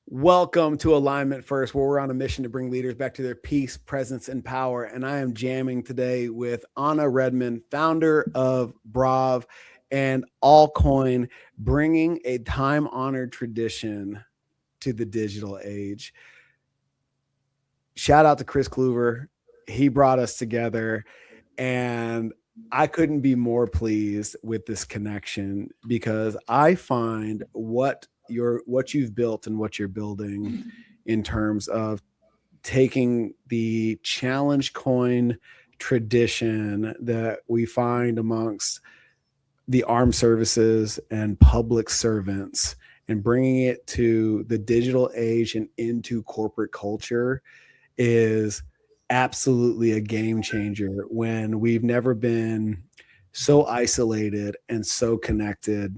Welcome to Alignment First, where we're on a mission to bring leaders back to their peace, presence, and power. And I am jamming today with Anna Redmond, founder of BRAAV and AllCoin, bringing a time-honored tradition to the digital age. Shout out to Chris Kluver. He brought us together, and I couldn't be more pleased with this connection because I find what you've built and what you're building in terms of taking the challenge coin tradition that we find amongst the armed services and public servants and bringing it to the digital age and into corporate culture is absolutely a game changer when we've never been so isolated and so connected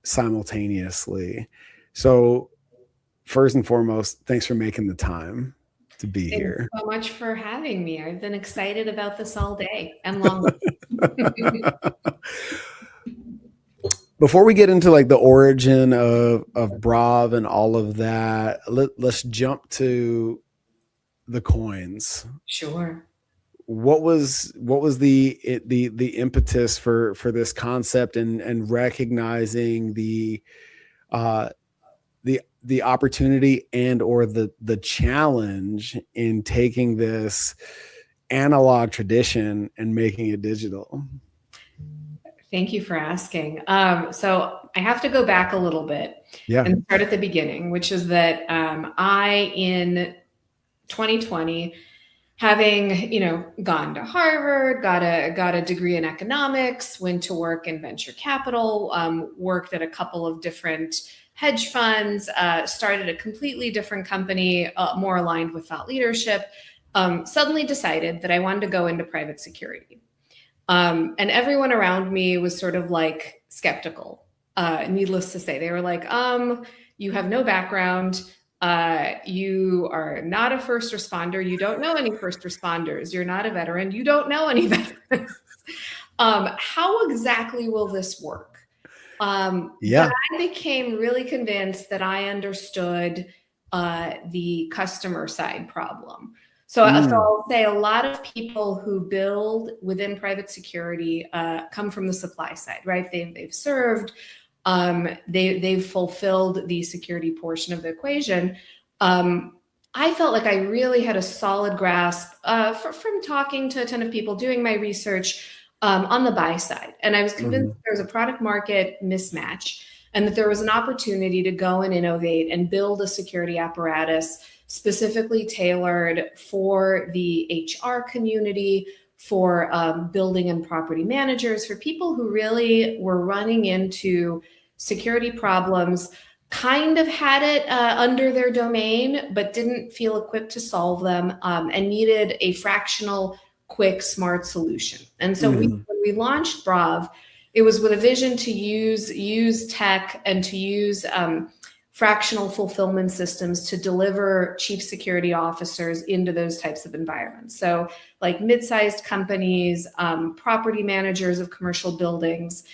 simultaneously. So first and foremost, thanks for making the time to be here. Thanks so much for having me. I've been excited about this all day and long. Before we get into like the origin of BRAAV and all of that, let's jump to the coins. Sure. What was the impetus for this concept and recognizing the opportunity and or the challenge in taking this analog tradition and making it digital? Thank you for asking. So I have to go back a little bit and start at the beginning, which is that I, in 2020, having gone to Harvard, got a degree in economics, went to work in venture capital, worked at a couple of different hedge funds, started a completely different company, more aligned with thought leadership, suddenly decided that I wanted to go into private security. And everyone around me was sort of like skeptical, needless to say. They were like, you have no background. You are not a first responder. You don't know any first responders. You're not a veteran. You don't know any veterans. How exactly will this work? But I became really convinced that I understood the customer side problem. So I'll say a lot of people who build within private security come from the supply side, right? They've served. They've fulfilled the security portion of the equation. I felt like I really had a solid grasp from talking to a ton of people, doing my research on the buy side. And I was convinced that there was a product market mismatch and that there was an opportunity to go and innovate and build a security apparatus specifically tailored for the HR community, for building and property managers, for people who really were running into security problems, kind of had it under their domain, but didn't feel equipped to solve them and needed a fractional, quick, smart solution. And so when we launched BRAAV, it was with a vision to use tech and to use fractional fulfillment systems to deliver chief security officers into those types of environments. So like mid-sized companies, property managers of commercial buildings.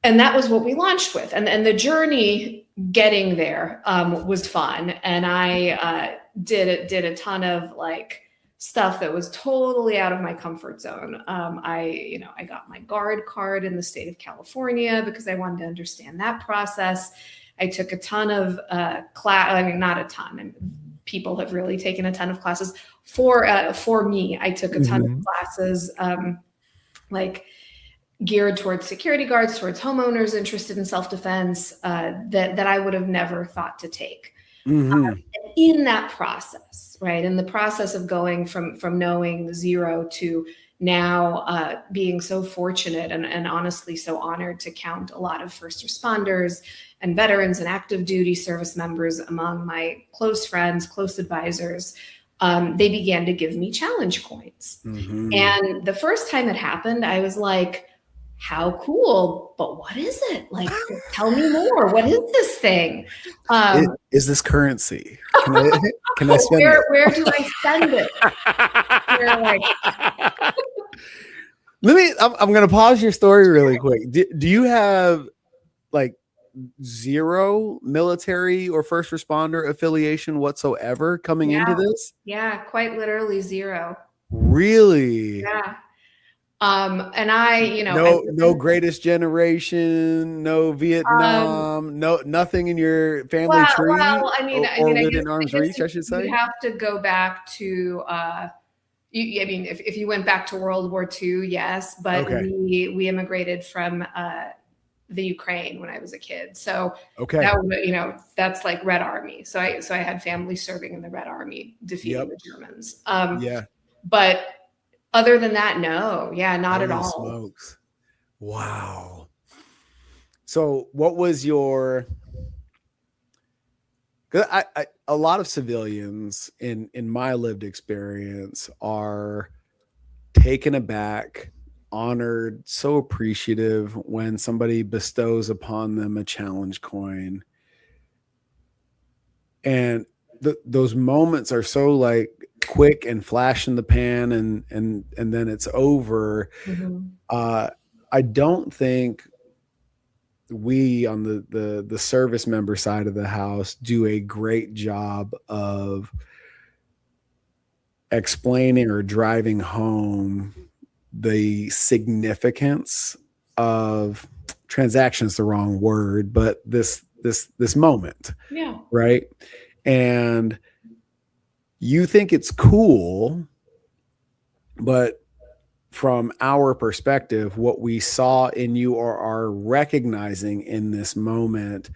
And that was what we launched with. And the journey getting there was fun. And I did a ton of like stuff that was totally out of my comfort zone. I got my guard card in the state of California because I wanted to understand that process. I took a ton of not a ton, and people have really taken a ton of classes. For me, I took a ton of classes like geared towards security guards, towards homeowners interested in self-defense that I would have never thought to take. In that process, right? In the process of going from knowing zero to now being so fortunate and honestly so honored to count a lot of first responders and veterans and active duty service members among my close friends, close advisors, they began to give me challenge coins. And the first time it happened, I was like, how cool, but what is it? Like, tell me more. What is this thing? Is this currency? Can I spend it? Where do I send it? I'm going to pause your story really quick. Do you have like zero military or first responder affiliation whatsoever coming into this? Yeah, quite literally zero. Really? Yeah. And I, you know, no Greatest Generation, no Vietnam, nothing in your family tree, well, or I within arm's reach, I should you'd say. have to go back to, I mean, if you went back to World War II, yes, but Okay. we immigrated from the Ukraine when I was a kid, so Okay. that was, you know, that's like Red Army. So I had family serving in the Red Army, defeating the Germans. Yeah. But other than that, no, not at all. Smokes. Wow. So what was your, a lot of civilians in my lived experience are taken aback, honored, so appreciative when somebody bestows upon them a challenge coin. And those moments are so like quick and flash in the pan, and then it's over. I don't think we on the service member side of the house do a great job of explaining or driving home the significance of transactions, the wrong word, but this moment. Yeah. Right. And you think it's cool, but from our perspective, what we saw in you or are recognizing in this moment,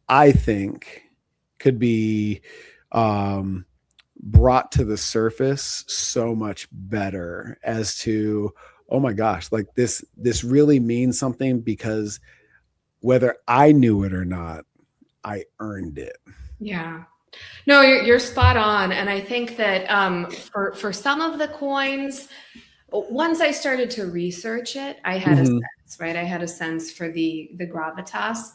I think could be brought to the surface so much better as to, oh my gosh, like this really means something, because whether I knew it or not, I earned it. Yeah. No, you're spot on. And I think that for some of the coins, once I started to research it, I had a sense, right? I had a sense for the gravitas.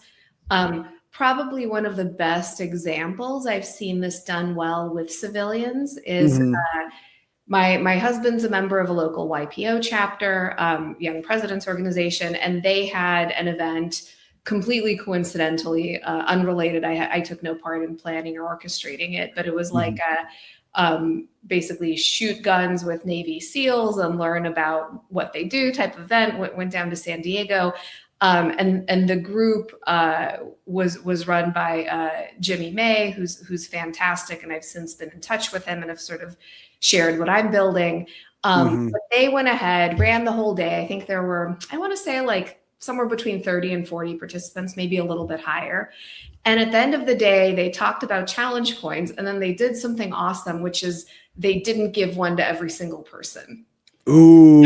Probably one of the best examples I've seen this done well with civilians is my husband's a member of a local YPO chapter, Young Presidents Organization, and they had an event completely coincidentally, unrelated. I took no part in planning or orchestrating it, but it was like basically shoot guns with Navy SEALs and learn about what they do type of event. Went down to San Diego. And the group was run by Jimmy May, who's fantastic, and I've since been in touch with him and have sort of shared what I'm building. But they went ahead, ran the whole day. I think there were, I want to say like somewhere between 30 and 40 participants, maybe a little bit higher. And at the end of the day, they talked about challenge coins, and then they did something awesome, which is they didn't give one to every single person. Ooh.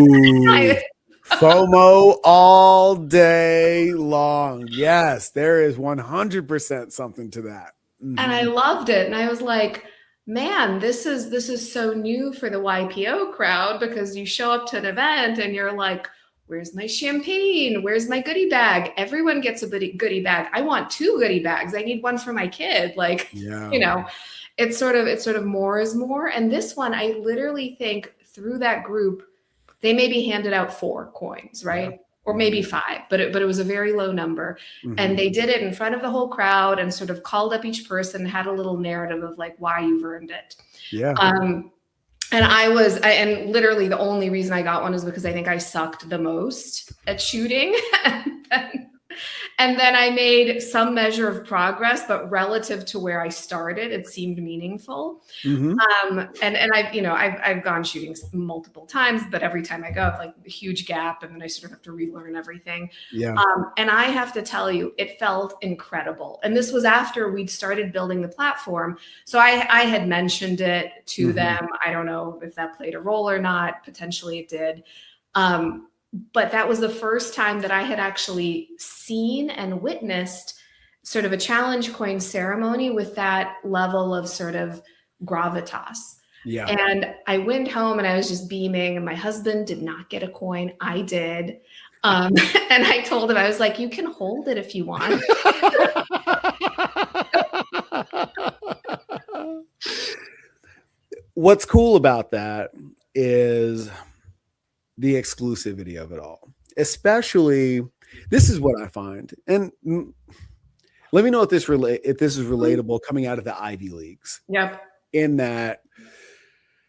FOMO all day long. Yes, there is 100% something to that. And I loved it. And I was like, man, this is so new for the YPO crowd, because you show up to an event and you're like, where's my champagne? Where's my goodie bag? Everyone gets a goodie bag. I want 2 goodie bags. I need one for my kid. Like, you know, it's sort of more is more. And this one, I literally think through that group, they maybe handed out 4 coins, right? Or maybe 5, but it was a very low number. And they did it in front of the whole crowd and sort of called up each person, had a little narrative of like why you've earned it. Yeah. And literally the only reason I got one is because I think I sucked the most at shooting. And then I made some measure of progress, but relative to where I started, it seemed meaningful. And I've gone shooting multiple times, but every time I go, it's like a huge gap, and then I sort of have to relearn everything. Yeah. And I have to tell you, it felt incredible. And this was after we'd started building the platform. So I had mentioned it to them. I don't know if that played a role or not. Potentially it did. But that was the first time that I had actually seen and witnessed sort of a challenge coin ceremony with that level of sort of gravitas. Yeah. And I went home and I was just beaming, and my husband did not get a coin. I did. And I told him, I was like, you can hold it if you want. What's cool about that is the exclusivity of it all. Especially, this is what I find, and let me know if this is relatable coming out of the Ivy Leagues. Yep. In that,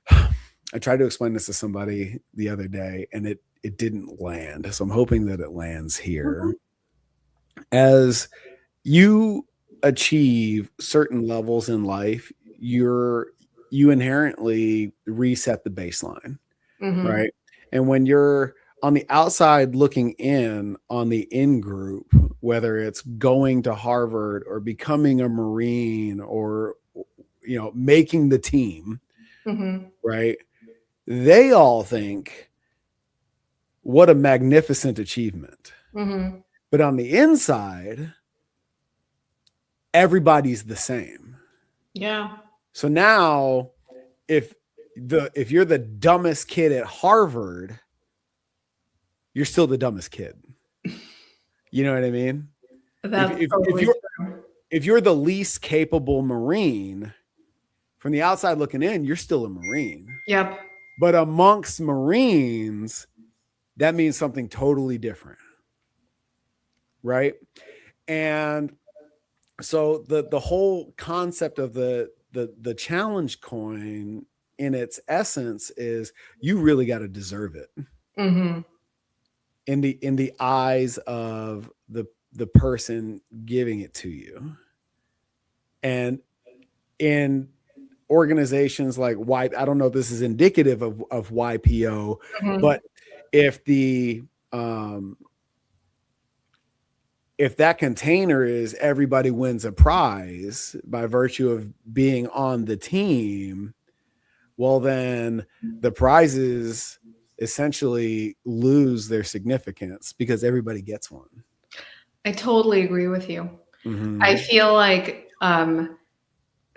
I tried to explain this to somebody the other day, and it didn't land. So I'm hoping that it lands here. As you achieve certain levels in life, you inherently reset the baseline, right? And when you're on the outside looking in on the in group, whether it's going to Harvard or becoming a Marine or, you know, making the team, right? They all think, what a magnificent achievement. But on the inside, everybody's the same. Yeah. So now if you're the dumbest kid at Harvard, you're still the dumbest kid. You know what I mean? If you're the least capable Marine, from the outside looking in, you're still a Marine. Yep. But amongst Marines, that means something totally different. Right? And so the whole concept of the challenge coin in its essence is you really got to deserve it. In the eyes of the person giving it to you. And in organizations like I don't know if this is indicative of YPO, but if that container is everybody wins a prize by virtue of being on the team, well, then the prizes essentially lose their significance because everybody gets one. I totally agree with you. I feel like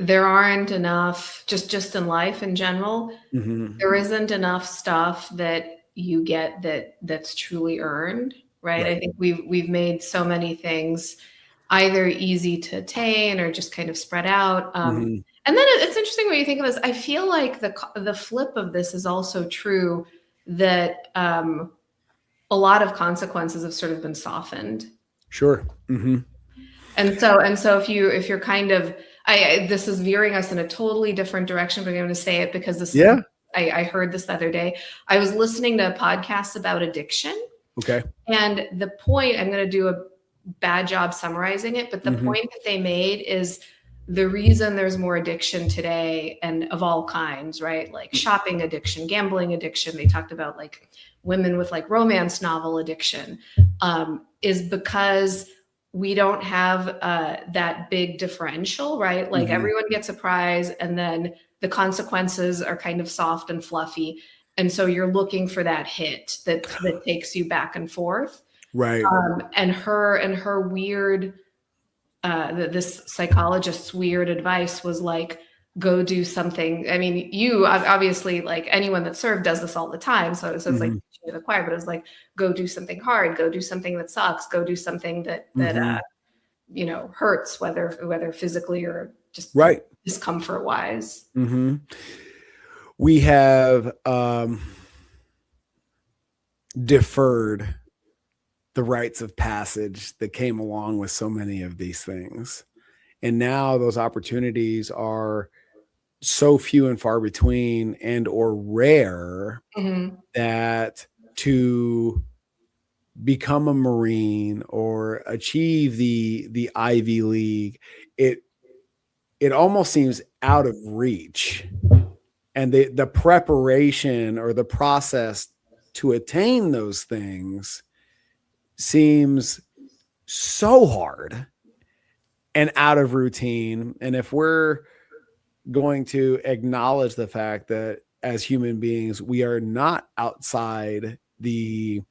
there aren't enough, just in life in general, there isn't enough stuff that you get that's truly earned, right? I think we've made so many things either easy to attain or just kind of spread out. And then it's interesting what you think of this. I feel like the flip of this is also true, that a lot of consequences have sort of been softened. Sure. And so if you're kind of, this is veering us in a totally different direction, but I'm going to say it because this, I heard this the other day. I was listening to a podcast about addiction. Okay. And the point, I'm going to do a bad job summarizing it, but the point that they made is the reason there's more addiction today, and of all kinds, right? Like shopping addiction, gambling addiction. They talked about like women with like romance novel addiction, is because we don't have that big differential, right? Like everyone gets a prize and then the consequences are kind of soft and fluffy. And so you're looking for that hit that takes you back and forth. Right. And her weird, this psychologist's weird advice was like, go do something. I mean, you obviously, like anyone that served does this all the time. So it's like the choir, but it was like, go do something hard, go do something that sucks, go do something that you know, hurts, whether physically or just discomfort wise. We have deferred the rites of passage that came along with so many of these things. And now those opportunities are so few and far between and or rare that to become a Marine or achieve the Ivy League, it almost seems out of reach. And the preparation or the process to attain those things seems so hard and out of routine. And if we're going to acknowledge the fact that as human beings, we are not outside the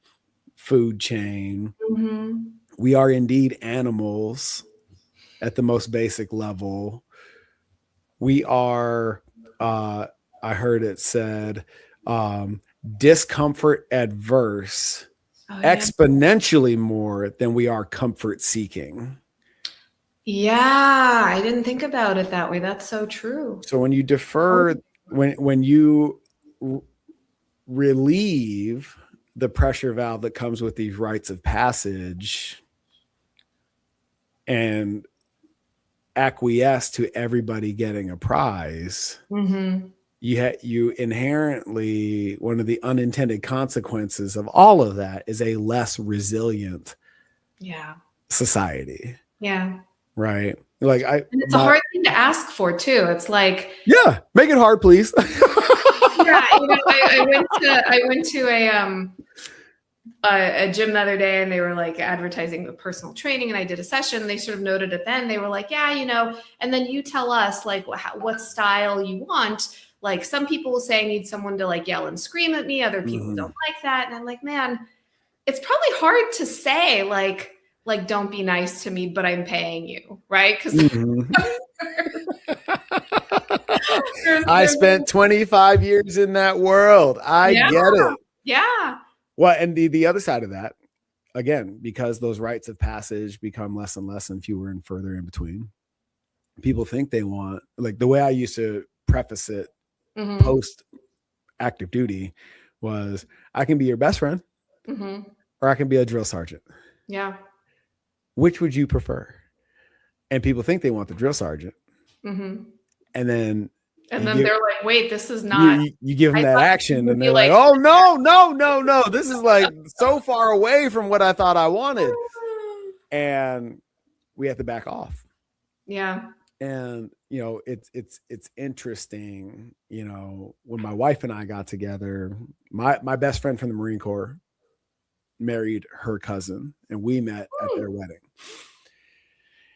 food chain, we are indeed animals at the most basic level. We are, I heard it said, discomfort adverse exponentially more than we are comfort seeking. Yeah, I didn't think about it that way. That's so true. So when you defer, when you relieve the pressure valve that comes with these rites of passage, and acquiesce to everybody getting a prize, you inherently, one of the unintended consequences of all of that is a less resilient society. Yeah. Right. Like and it's a hard thing to ask for too. It's like, yeah, make it hard, please. Yeah, I went to a gym the other day, and they were like advertising the personal training, and I did a session, and they sort of noted at the end, they were like, yeah, and then you tell us like what style you want. Like some people will say I need someone to like yell and scream at me. Other people don't like that. And I'm like, man, it's probably hard to say like don't be nice to me, but I'm paying you, right? Because I spent 25 years in that world. I get it. Yeah. Well, and the other side of that, again, because those rites of passage become less and less and fewer and further in between, people think they want, like the way I used to preface it post active duty was, I can be your best friend or I can be a drill sergeant. Yeah. Which would you prefer? And people think they want the drill sergeant. And then they're like, wait, this is not. You give them that action and they're like, oh, no. This is like so far away from what I thought I wanted. And we have to back off. Yeah. And, it's interesting, when my wife and I got together, my best friend from the Marine Corps married her cousin, and we met at their wedding.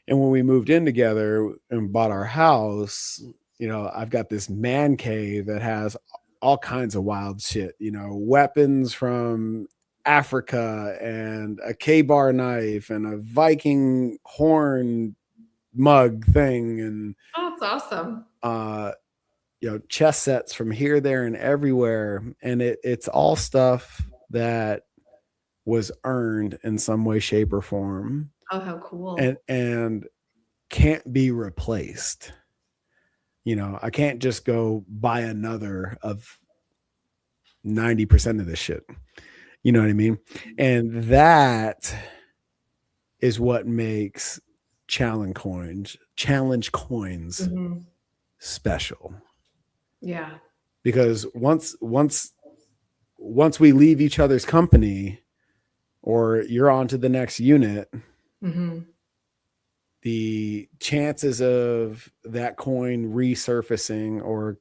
And when we moved in together and bought our house, I've got this man cave that has all kinds of wild shit, weapons from Africa and a K-bar knife and a Viking horn mug thing. And that's awesome. Chess sets from here, there, and everywhere. And it's all stuff that was earned in some way, shape, or form. Oh, how cool. And can't be replaced. I can't just go buy another of 90% of this shit. You know what I mean? And that is what makes challenge coins special. Yeah. Because once we leave each other's company, or you're on to the next unit, the chances of that coin resurfacing or,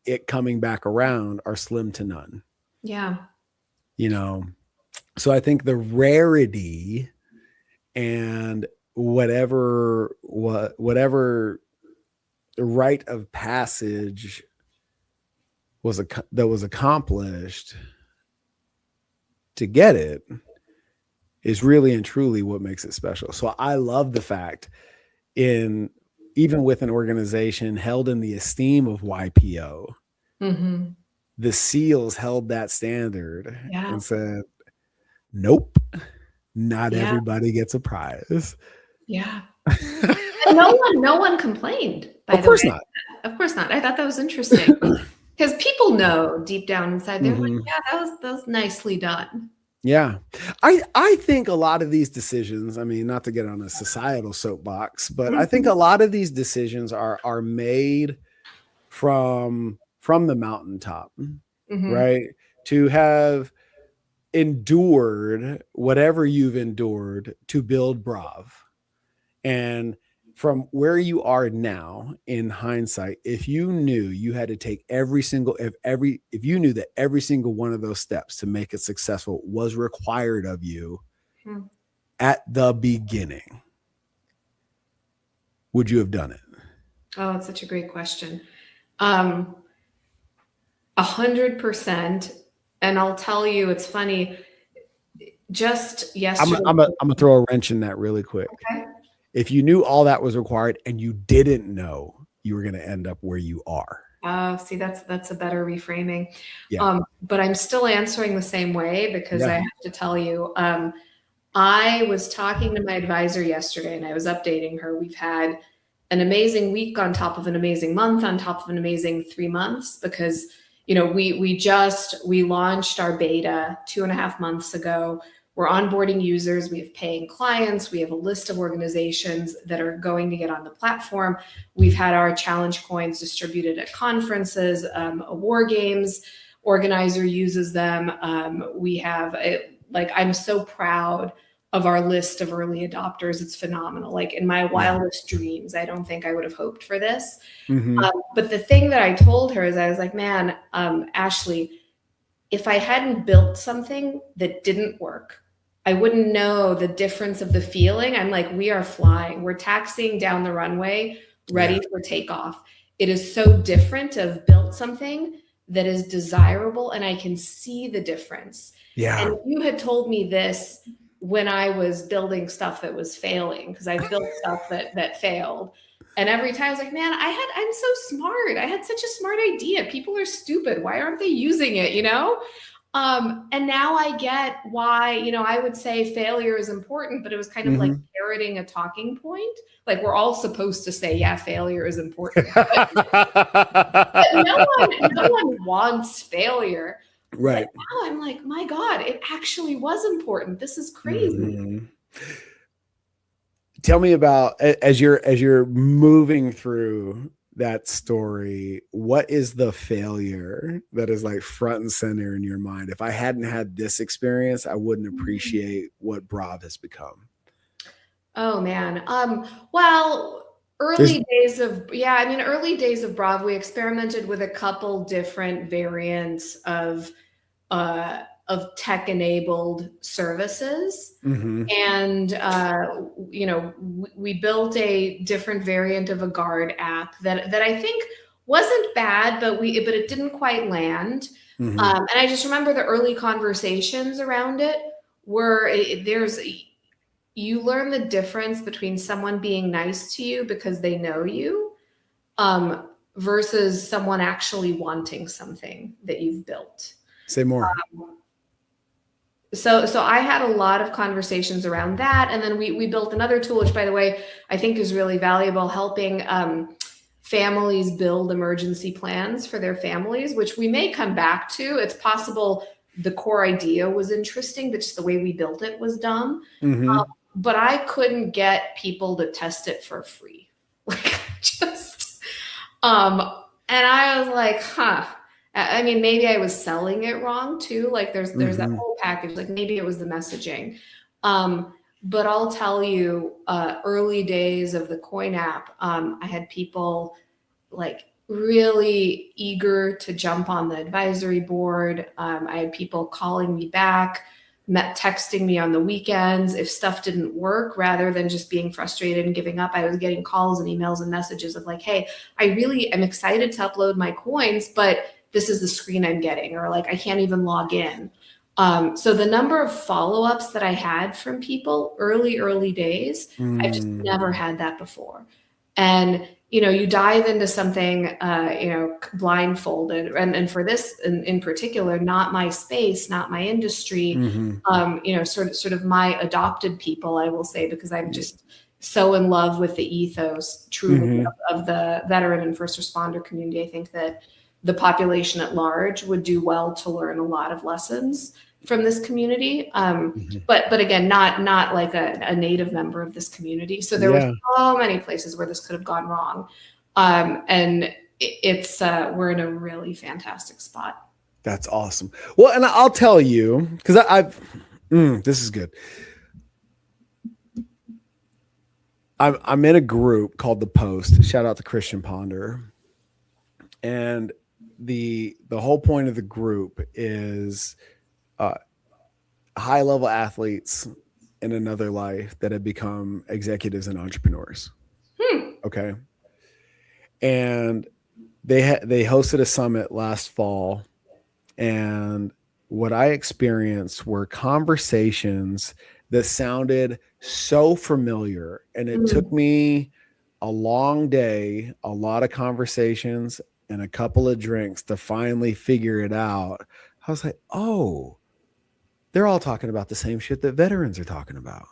it coming back around are slim to none. Yeah. So I think the rarity and whatever the rite of passage that was accomplished to get it is really and truly what makes it special. So I love the fact even with an organization held in the esteem of YPO, the SEALs held that standard and said, nope, not everybody gets a prize. Yeah. And no one complained. Of course not. Of course not. I thought that was interesting because people know deep down inside, they're like, yeah, that was nicely done. Yeah. I think a lot of these decisions, I mean, not to get on a societal soapbox, but I think a lot of these decisions are made from the mountaintop, right? To have endured whatever you've endured to build BRAAV. And from where you are now in hindsight, if you knew you had to take if you knew that every single one of those steps to make it successful was required of you at the beginning, would you have done it? Oh, that's such a great question. 100%. And I'll tell you, it's funny. Just yesterday, I'm gonna throw a wrench in that really quick. Okay. If you knew all that was required and you didn't know you were going to end up where you are. See, that's a better reframing. Yeah. But I'm still answering the same way because I have to tell you, I was talking to my advisor yesterday and I was updating her. We've had an amazing week on top of an amazing month on top of an amazing 3 months because, we launched our beta 2.5 months ago. we're onboarding users, we have paying clients, we have a list of organizations that are going to get on the platform. We've had our challenge coins distributed at conferences, war games organizer uses them. We have I'm so proud of our list of early adopters. It's phenomenal. Like in my wildest dreams, I don't think I would have hoped for this. But the thing that I told her is I was like, man, Ashley, if I hadn't built something that didn't work, I wouldn't know the difference of the feeling. I'm like, we are flying. We're taxiing down the runway, ready for takeoff. It is so different to have built something that is desirable, and I can see the difference. And if you had told me this when I was building stuff that was failing, because I've built stuff that failed, and every time I was like, man, I'm so smart. I had such a smart idea. People are stupid. Why aren't they using it? And now I get why, I would say failure is important, but it was kind of like parroting a talking point. Like we're all supposed to say, yeah, failure is important. But no one wants failure. Right. But now I'm like, my God, it actually was important. This is crazy. Tell me about, as you're moving through that story, what is the failure that is like front and center in your mind? If I hadn't had this experience, I wouldn't appreciate what BRAAV has become. Oh man. Well, early days of BRAAV, we experimented with a couple different variants of tech-enabled services. And, we built a different variant of a guard app that I think wasn't bad, but it didn't quite land. And I just remember the early conversations around it were you learn the difference between someone being nice to you because they know you, versus someone actually wanting something that you've built. Say more. So I had a lot of conversations around that. And then we built another tool, which by the way, I think is really valuable, helping families build emergency plans for their families, which we may come back to. It's possible the core idea was interesting, but just the way we built it was dumb. But I couldn't get people to test it for free. And I was like, I mean, maybe I was selling it wrong too. Like there's that whole package, like maybe it was the messaging. But I'll tell you, early days of the Coin app, I had people like really eager to jump on the advisory board. I had people calling me back, texting me on the weekends if stuff didn't work, rather than just being frustrated and giving up. I was getting calls and emails and messages of like, hey, I really am excited to upload my coins, but this is the screen I'm getting, or like, I can't even log in. So the number of follow-ups that I had from people early days, I've just never had that before. And, you dive into something, blindfolded. And for this in particular, not my space, not my industry, sort of my adopted people, I will say, because I'm just so in love with the ethos truly of the veteran and first responder community. I think that the population at large would do well to learn a lot of lessons from this community. But again, not like a native member of this community. So there were so many places where this could have gone wrong. And we're in a really fantastic spot. That's awesome. Well, and I'll tell you, because this is good. I'm in a group called The Post. Shout out to Christian Ponder. And the whole point of the group is high level athletes in another life that have become executives and entrepreneurs. Okay. And they hosted a summit last fall, and what I experienced were conversations that sounded so familiar. And it took me a long day, a lot of conversations, and a couple of drinks to finally figure it out. I was like, oh, they're all talking about the same shit that veterans are talking about.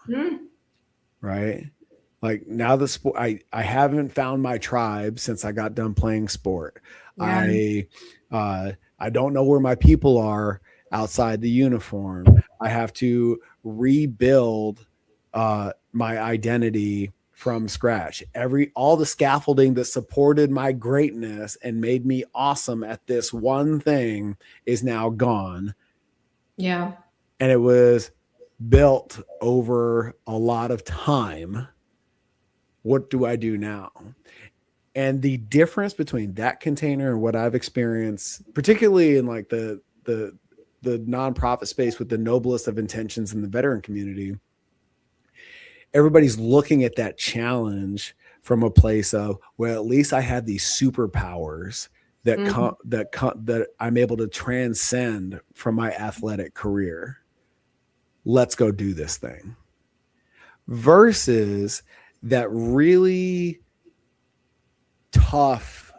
Right? Like now the sport, I haven't found my tribe since I got done playing sport. I don't know where my people are outside the uniform. I have to rebuild my identity from scratch. All the scaffolding that supported my greatness and made me awesome at this one thing is now gone. Yeah. And it was built over a lot of time. What do I do now? And the difference between that container and what I've experienced, particularly in like the nonprofit space with the noblest of intentions in the veteran community, everybody's looking at that challenge from a place of, well, at least I have these superpowers that that I'm able to transcend from my athletic career. Let's go do this thing. Versus that really tough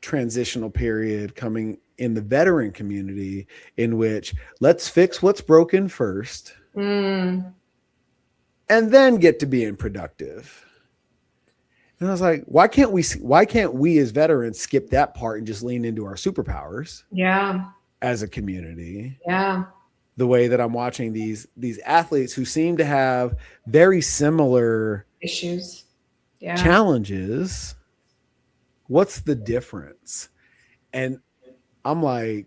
transitional period coming in the veteran community, in which let's fix what's broken first and then get to being productive. And I was like, why can't we as veterans skip that part and just lean into our superpowers? Yeah. As a community. Yeah. The way that I'm watching these athletes who seem to have very similar issues, challenges. What's the difference? And I'm like,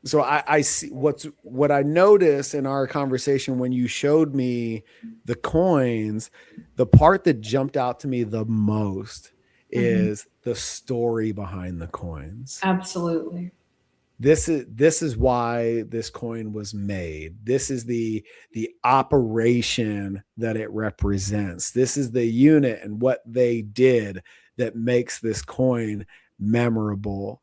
so I see what I noticed in our conversation when you showed me the coins, the part that jumped out to me the most is the story behind the coins. Absolutely. This is why this coin was made. This is the operation that it represents. This is the unit and what they did that makes this coin memorable.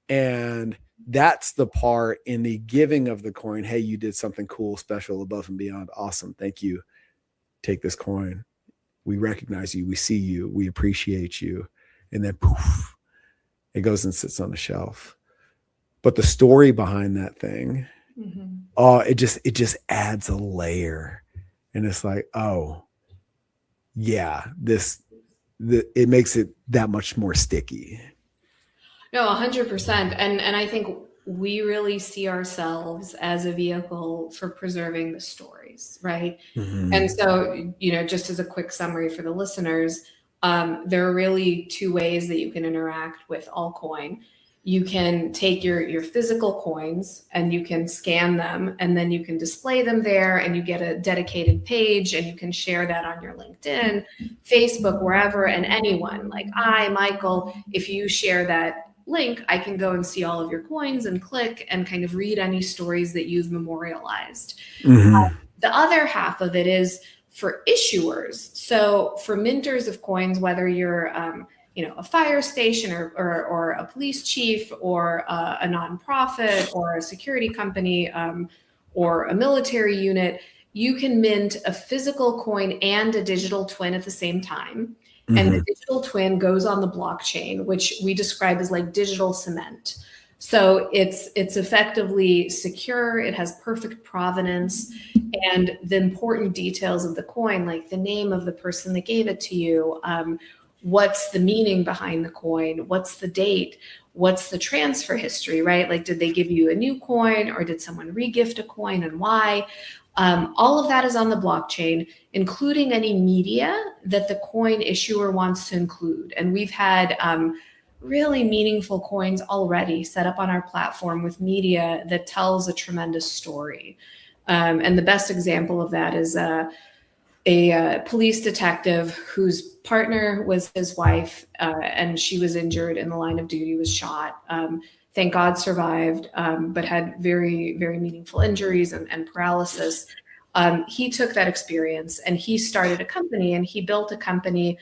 And that's the part in the giving of the coin. Hey, you did something cool, special, above and beyond. Awesome. Thank you. Take this coin. We recognize you. We see you. We appreciate you. And then poof, it goes and sits on the shelf. But the story behind that thing, it just adds a layer. And it's like, oh, yeah, it makes it that much more sticky. No, 100%. And I think we really see ourselves as a vehicle for preserving the stories, right? And so, just as a quick summary for the listeners, there are really two ways that you can interact with AllCoin. You can take your physical coins and you can scan them, and then you can display them there, and you get a dedicated page, and you can share that on your LinkedIn, Facebook, wherever. And anyone like Michael, if you share that link, I can go and see all of your coins and click and kind of read any stories that you've memorialized. The other half of it is for issuers. So for minters of coins, whether you're a fire station or a police chief or a nonprofit or a security company or a military unit, you can mint a physical coin and a digital twin at the same time. And the digital twin goes on the blockchain, which we describe as like digital cement. So it's effectively secure. It has perfect provenance, and the important details of the coin, like the name of the person that gave it to you, what's the meaning behind the coin, what's the date, what's the transfer history, right? Like, did they give you a new coin, or did someone regift a coin, and why? All of that is on the blockchain, including any media that the coin issuer wants to include. And we've had really meaningful coins already set up on our platform with media that tells a tremendous story. And the best example of that is a police detective whose partner was his wife, and she was injured in the line of duty, was shot. Thank God survived, but had very, very meaningful injuries and paralysis. He took that experience and he started a company, and he built a company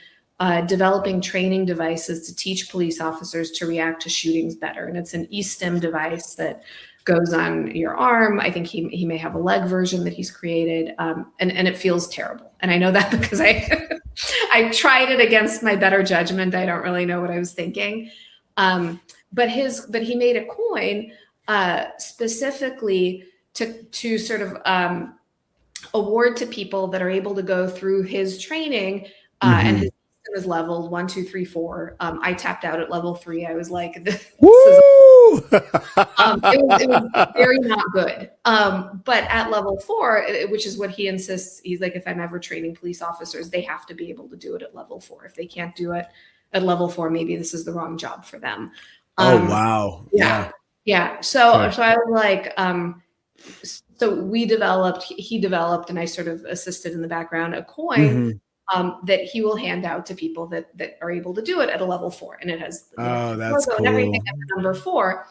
developing training devices to teach police officers to react to shootings better. And it's an eStim device that goes on your arm. I think he may have a leg version that he's created, and it feels terrible. And I know that because I tried it against my better judgment. I don't really know what I was thinking. But he made a coin specifically to sort of award to people that are able to go through his training and his system is leveled 1, 2, 3, 4. I tapped out at level 3. I was like, this is it was very not good. But at level 4, which is what he insists, he's like, if I'm ever training police officers, they have to be able to do it at level 4. If they can't do it at level 4, maybe this is the wrong job for them. Oh, wow. Yeah. Yeah. So I was like, so he developed, and I sort of assisted in the background, a coin that he will hand out to people that are able to do it at a level 4. And it has that's cool. and everything at the number 4.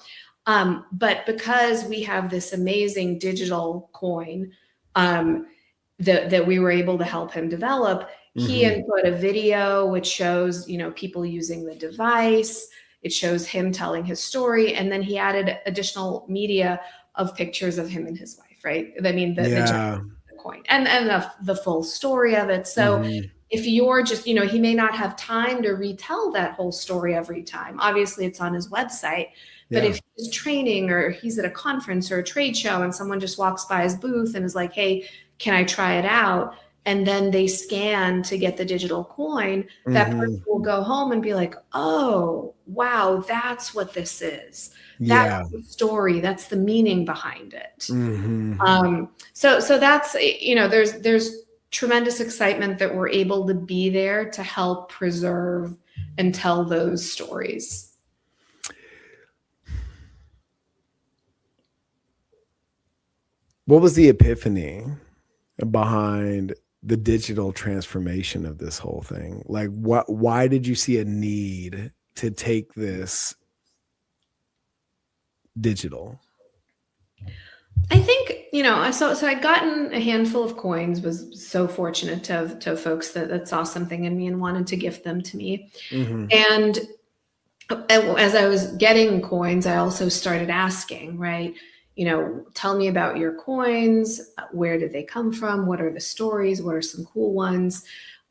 But because we have this amazing digital coin that we were able to help him develop, he input a video which shows, people using the device. It shows him telling his story. And then he added additional media of pictures of him and his wife, right? I mean, the coin and the full story of it. So if you're just, he may not have time to retell that whole story every time. Obviously, it's on his website. But if he's training or he's at a conference or a trade show and someone just walks by his booth and is like, hey, can I try it out? And then they scan to get the digital coin, that person will go home and be like, oh, wow, that's what this is. That's the story. That's the meaning behind it. So that's, there's tremendous excitement that we're able to be there to help preserve and tell those stories. What was the epiphany behind the digital transformation of this whole thing? Like, why did you see a need to take this digital? I think, so I'd gotten a handful of coins, was so fortunate to have folks that saw something in me and wanted to gift them to me. And as I was getting coins, I also started asking, right? Tell me about your coins. Where did they come from? What are the stories? What are some cool ones?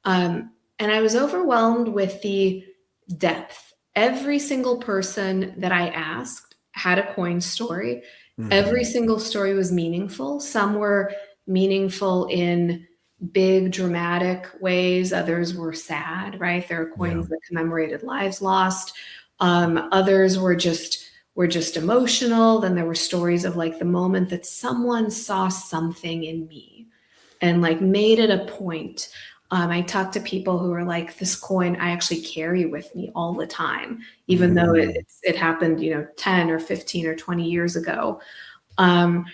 And I was overwhelmed with the depth. Every single person that I asked had a coin story. Every single story was meaningful. Some were meaningful in big dramatic ways. Others were sad, right? There are coins that commemorated lives lost. Others were just emotional. Then there were stories of like the moment that someone saw something in me and like made it a point. I talked to people who are like, this coin I actually carry with me all the time, even though it happened, 10 or 15 or 20 years ago. And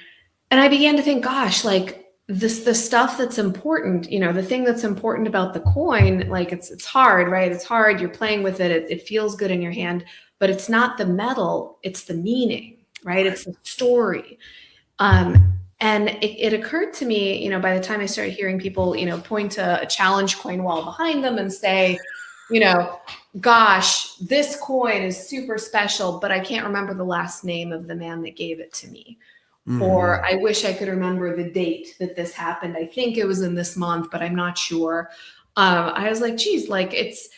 I began to think, gosh, like the stuff that's important, the thing that's important about the coin, like it's hard, right? It's hard. You're playing with it. It feels good in your hand. But it's not the metal, it's the meaning, right? It's the story. And it occurred to me, by the time I started hearing people, point to a challenge coin wall behind them and say, gosh, this coin is super special, but I can't remember the last name of the man that gave it to me. Or I wish I could remember the date that this happened. I think it was in this month, but I'm not sure. I was like, geez, like it's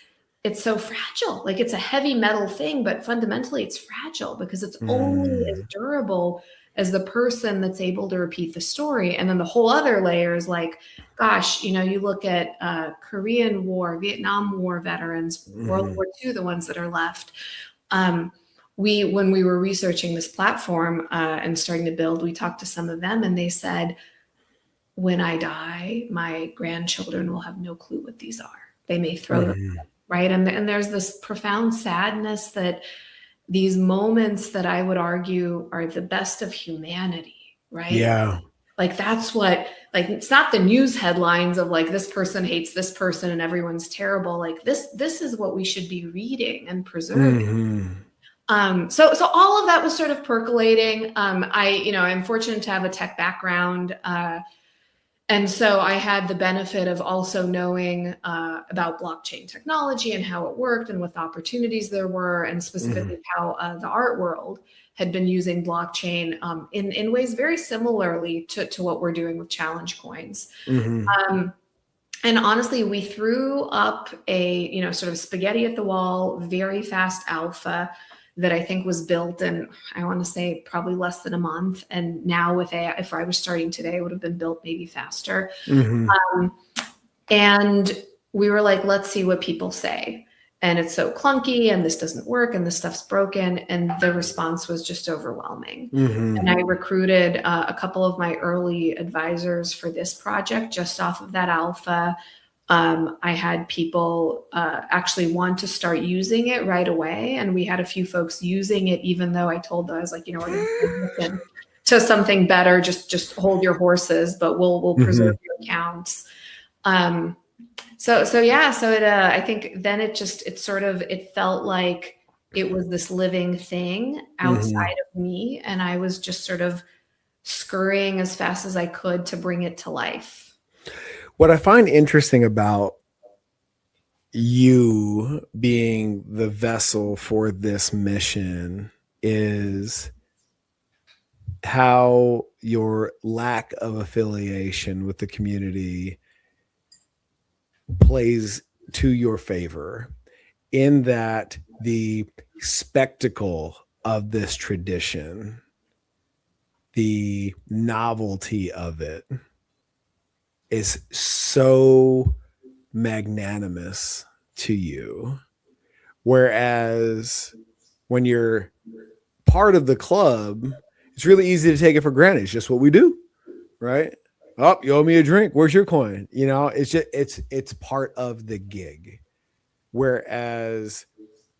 so fragile. Like it's a heavy metal thing, but fundamentally it's fragile because it's only as durable as the person that's able to repeat the story. And then the whole other layer is like, gosh, you look at Korean War, Vietnam War veterans, World War II, the ones that are left. When we were researching this platform and starting to build, we talked to some of them and they said, when I die, my grandchildren will have no clue what these are. They may throw them. Right. And there's this profound sadness that these moments that I would argue are the best of humanity. Right. Yeah. Like that's what, like, it's not the news headlines of like, this person hates this person and everyone's terrible. Like this is what we should be reading and preserving. So all of that was sort of percolating. I'm fortunate to have a tech background. And so I had the benefit of also knowing about blockchain technology and how it worked and what the opportunities there were, and specifically how the art world had been using blockchain in ways very similarly to what we're doing with challenge coins. And honestly, we threw up a sort of spaghetti at the wall, very fast alpha that I think was built in, I want to say probably less than a month. And now with AI, if I was starting today, it would have been built maybe faster. And we were like, let's see what people say. And it's so clunky and this doesn't work and this stuff's broken. And the response was just overwhelming. And I recruited a couple of my early advisors for this project just off of that alpha. I had people actually want to start using it right away. And we had a few folks using it, even though I told them, I was like, we're going to transition to something better. Just hold your horses, but we'll preserve your accounts. So yeah, I think then it felt like it was this living thing outside of me. And I was just sort of scurrying as fast as I could to bring it to life. What I find interesting about you being the vessel for this mission is how your lack of affiliation with the community plays to your favor, in that the spectacle of this tradition, the novelty of it, is so magnanimous to you. Whereas when you're part of the club, it's really easy to take it for granted. It's just what we do, right? Oh, you owe me a drink. Where's your coin? It's just, it's part of the gig. Whereas,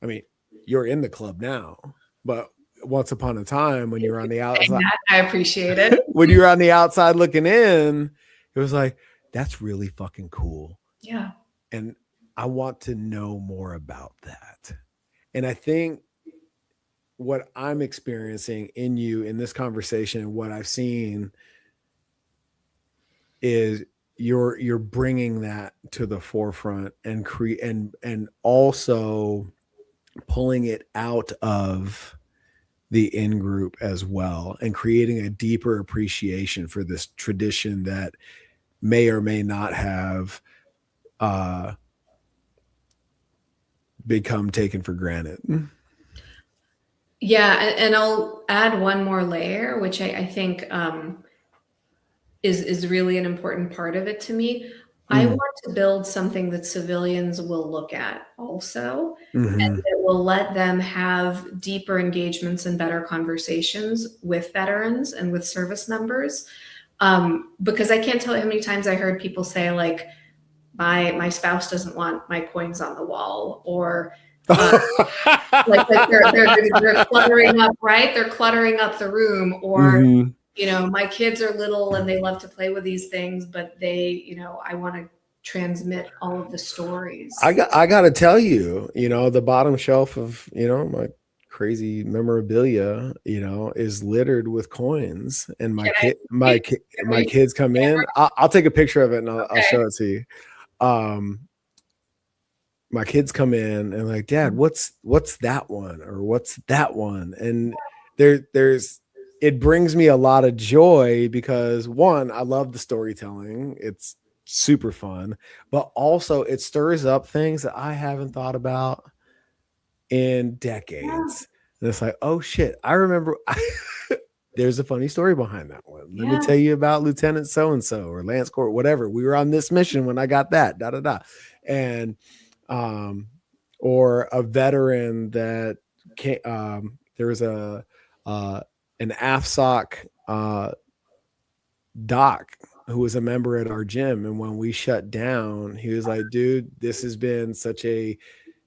I mean, you're in the club now, but once upon a time when you were on the outside, I appreciate it. When you were on the outside looking in, it was like, that's really fucking cool. Yeah. And I want to know more about that. And I think what I'm experiencing in you in this conversation and what I've seen is you're bringing that to the forefront and and also pulling it out of the in-group as well, and creating a deeper appreciation for this tradition that may or may not have become taken for granted. Yeah, and I'll add one more layer, which I think is really an important part of it to me. I want to build something that civilians will look at also, and that will let them have deeper engagements and better conversations with veterans and with service members. Because I can't tell you how many times I heard people say, like, my spouse doesn't want my coins on the wall, or like they're cluttering up, right? They're cluttering up the room, or my kids are little and they love to play with these things, but I want to transmit all of the stories. I got to tell you, the bottom shelf of, my crazy memorabilia, is littered with coins, and my kids come in. I'll take a picture of it and I'll show it to you. My kids come in and like, Dad, what's that one? Or what's that one? And it brings me a lot of joy because, one, I love the storytelling. It's super fun, but also it stirs up things that I haven't thought about in decades. Yeah. And it's like, oh shit, I remember there's a funny story behind that one. Let me tell you about Lieutenant so-and-so or Lance Court, whatever. We were on this mission when I got that, And, or a veteran that there was an AFSOC doc who was a member at our gym. And when we shut down, he was like, dude, this has been such a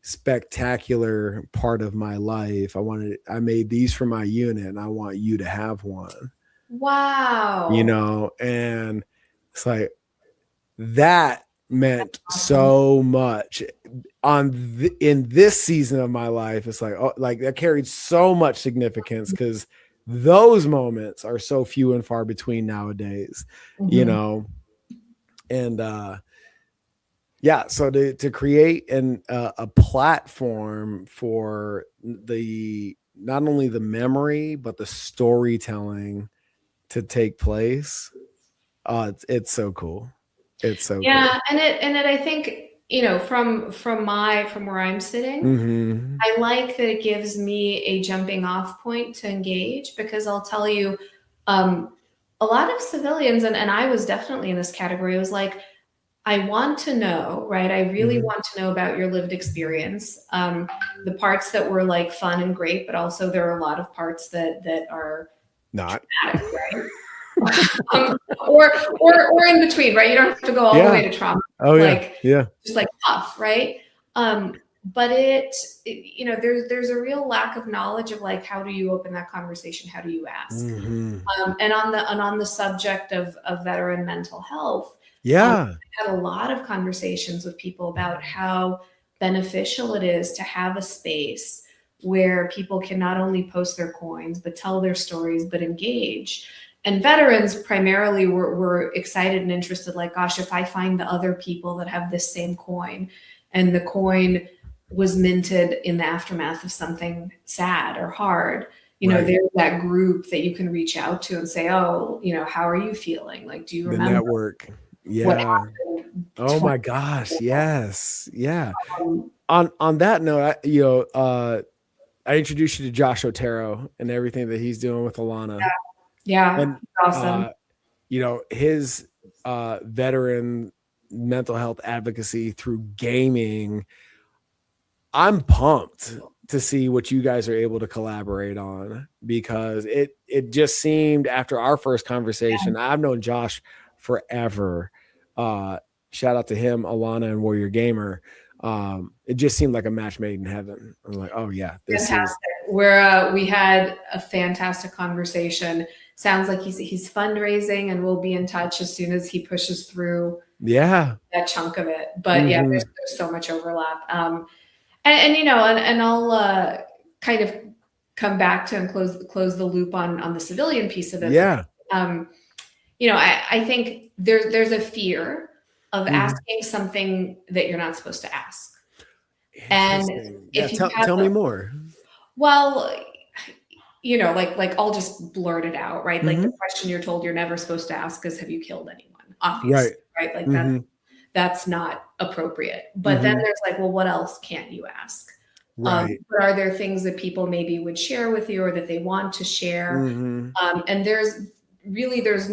spectacular part of my life. I made these for my unit and I want you to have one. Wow. And it's like, that meant so much in this season of my life. It's like, oh, like that carried so much significance because those moments are so few and far between nowadays, and so to create a platform for not only the memory but the storytelling to take place, it's so cool. It's so cool. And it I think from where I'm sitting, I like that it gives me a jumping off point to engage, because I'll tell you, a lot of civilians, and I was definitely in this category, was like, I want to know, right? I really want to know about your lived experience. The parts that were like fun and great, but also there are a lot of parts that are not traumatic, right? Or in between, right? You don't have to go all the way to trauma. Oh like, yeah. Just like tough, right? But you know, there's a real lack of knowledge of like, how do you open that conversation? How do you ask? And on the subject of veteran mental health, yeah. I had a lot of conversations with people about how beneficial it is to have a space where people can not only post their coins, but tell their stories, but engage. And veterans primarily were excited and interested, like, gosh, if I find the other people that have this same coin, and the coin was minted in the aftermath of something sad or hard, you know, there's that group that you can reach out to and say, oh, you know, how are you feeling? Like, do you remember the network? what Yeah. happened? Oh my gosh. Yes. Yeah. On that note, I introduced you to Josh Otero and everything that he's doing with Alana. Yeah. And Awesome. His veteran mental health advocacy through gaming. I'm pumped to see what you guys are able to collaborate on, because it just seemed, after our first conversation, I've known Josh forever. Shout out to him, Alana, and Warrior Gamer. It just seemed like a match made in heaven. I'm like, oh yeah, this fantastic. is. We had a fantastic conversation. Sounds like he's fundraising, and we'll be in touch as soon as he pushes through that chunk of it. But yeah, there's so much overlap. And I'll kind of come back to and close the loop on the civilian piece of it. Yeah. I think there's a fear of asking something that you're not supposed to ask. And if you tell me more. Well, like I'll just blurt it out, right? Like the question you're told you're never supposed to ask is, have you killed anyone? Obviously, right? Like that's not appropriate. But then there's like, well, what else can't you ask? But are there things that people maybe would share with you, or that they want to share? And there's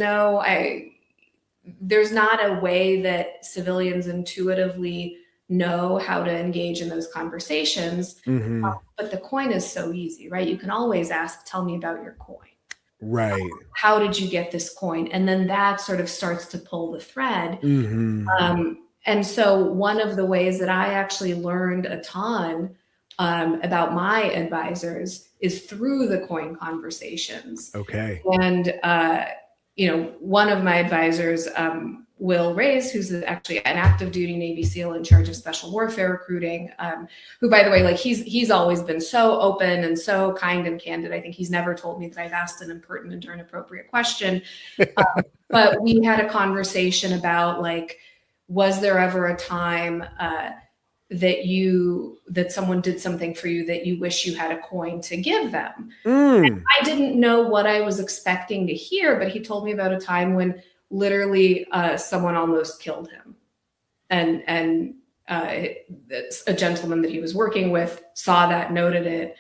not a way that civilians intuitively know how to engage in those conversations. But the coin is so easy, right? You can always ask, tell me about your coin. Right. How did you get this coin? And then that sort of starts to pull the thread. And so one of the ways that I actually learned a ton about my advisors is through the coin conversations. Okay. And, one of my advisors, Will Rays, who's actually an active duty Navy SEAL in charge of special warfare recruiting, who, by the way, like he's always been so open and so kind and candid. I think he's never told me that I've asked an impertinent or inappropriate question. But we had a conversation about, like, was there ever a time that someone did something for you that you wish you had a coin to give them? I didn't know what I was expecting to hear, but he told me about a time when literally someone almost killed him, and a gentleman that he was working with saw that, noted it,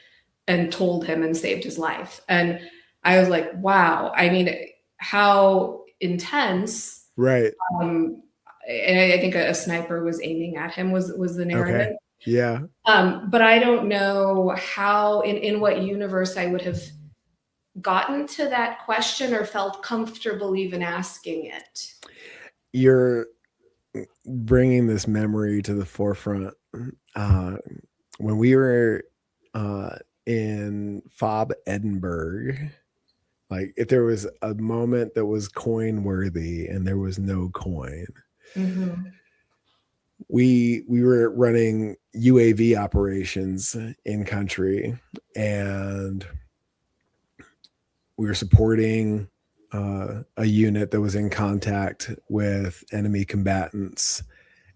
and told him, and saved his life. And I was like, wow, I mean, how intense. Right. And I think a sniper was aiming at him was the narrative. Okay. Yeah. But I don't know how, in what universe I would have gotten to that question or felt comfortable even asking it. You're bringing this memory to the forefront. When we were in FOB Edinburgh, like, if there was a moment that was coin worthy and there was no coin, we were running UAV operations in country, and we were supporting a unit that was in contact with enemy combatants,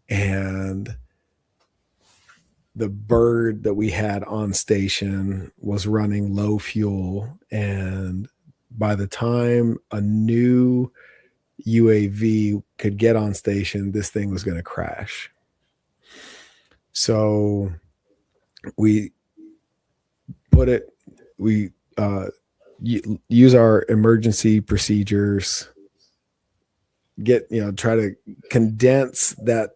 and the bird that we had on station was running low fuel, and by the time a new UAV could get on station, this thing was going to crash. So we use our emergency procedures, try to condense that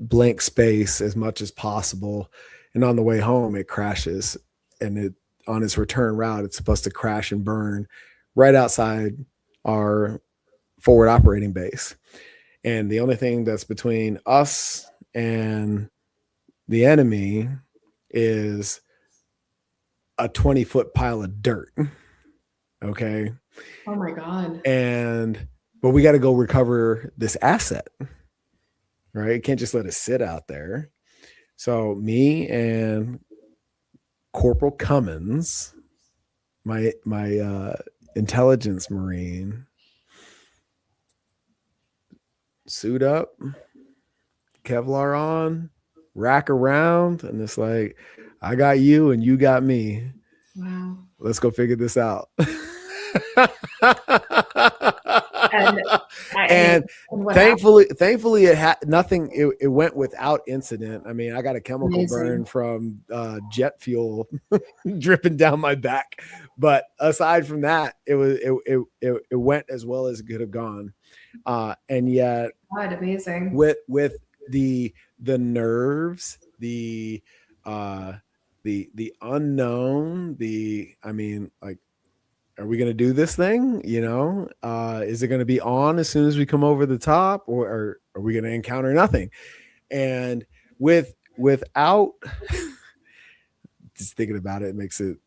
blank space as much as possible. And on the way home, it crashes, and on its return route, it's supposed to crash and burn right outside our forward operating base. And the only thing that's between us and the enemy is a 20-foot pile of dirt. Okay. Oh my God. But we got to go recover this asset, right? Can't just let it sit out there. So me and Corporal Cummins, my intelligence Marine, suit up, Kevlar on, rack around, and it's like, I got you and you got me. Wow. Let's go figure this out. and thankfully it had nothing. It went without incident. I mean, I got a chemical burn from jet fuel dripping down my back, but aside from that, it went as well as it could have gone. And yet, God, amazing. With the nerves, the unknown, I mean, like, are we going to do this thing? Is it going to be on as soon as we come over the top, or are we going to encounter nothing? And without just thinking about it, it makes it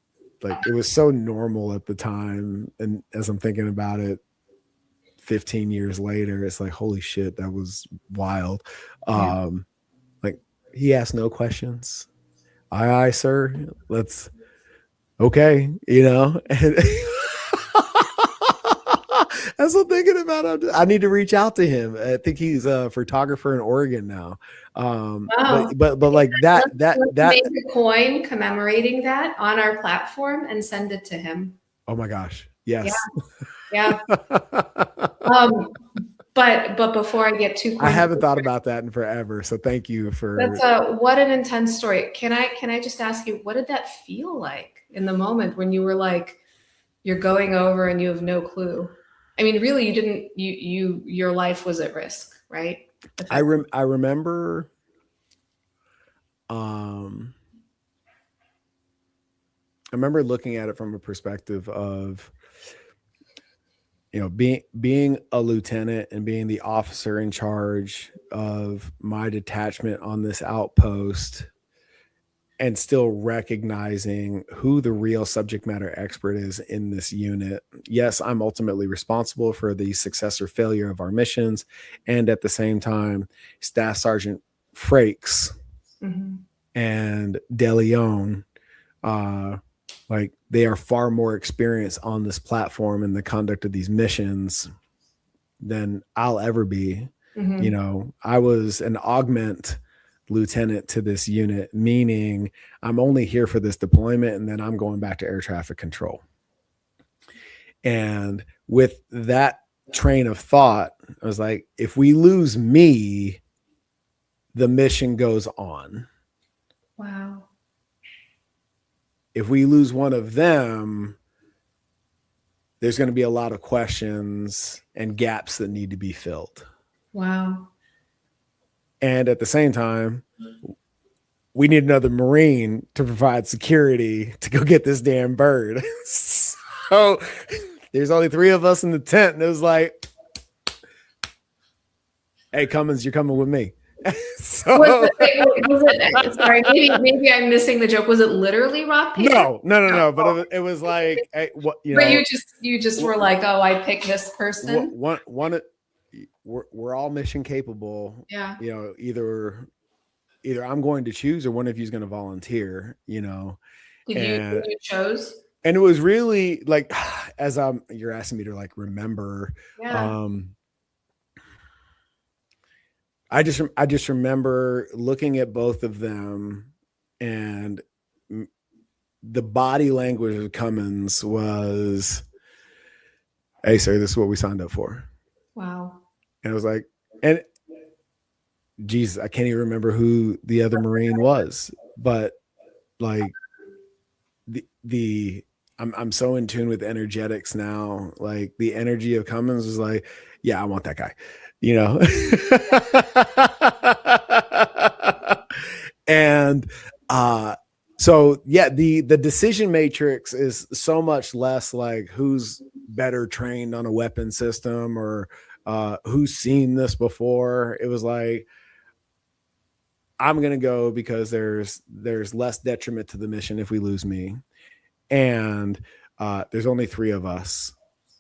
like, it was so normal at the time. And as I'm thinking about it 15 years later, it's like, holy shit, that was wild. Yeah. Like, he asked no questions. Aye, sir. Let's, okay. And as I'm thinking about it, I need to reach out to him. I think he's a photographer in Oregon now. But like let's make a coin commemorating that on our platform and send it to him. Oh my gosh. Yes. Yeah. But before I get too, I haven't thought about that in forever. So thank you for. That's what an intense story. Can I just ask you, what did that feel like in the moment when you were like, you're going over and you have no clue? I mean, really, you didn't. Your life was at risk, right? I remember. I remember looking at it from a perspective of, being a lieutenant and being the officer in charge of my detachment on this outpost, and still recognizing who the real subject matter expert is in this unit. Yes, I'm ultimately responsible for the success or failure of our missions. And at the same time, Staff Sergeant Frakes and De Leon, like, they are far more experienced on this platform in the conduct of these missions than I'll ever be. I was an augment lieutenant to this unit, meaning I'm only here for this deployment, and then I'm going back to air traffic control. And with that train of thought, I was like, if we lose me, the mission goes on. Wow. If we lose one of them, there's going to be a lot of questions and gaps that need to be filled. Wow. And at the same time, we need another Marine to provide security to go get this damn bird. So there's only 3 of us in the tent, and it was like, hey, Cummins, you're coming with me. So was it, sorry, maybe I'm missing the joke. Was it literally rock paper? No. But it was like, hey, what, But you just were like, oh, I picked this person. We're all mission capable. Yeah. Either I'm going to choose, or one of you is going to volunteer. Did you chose? And it was really like, as you're asking me to like remember. Yeah. I just remember looking at both of them, and the body language of Cummins was, hey, sir, this is what we signed up for. Wow. And I was like, and Jesus, I can't even remember who the other Marine was, but like I'm so in tune with energetics now. Like the energy of Cummins was like, yeah, I want that guy, you know? And so yeah, the decision matrix is so much less like who's better trained on a weapon system or who's seen this before. It was like, I'm gonna go because there's less detriment to the mission if we lose me. And there's only 3 of us,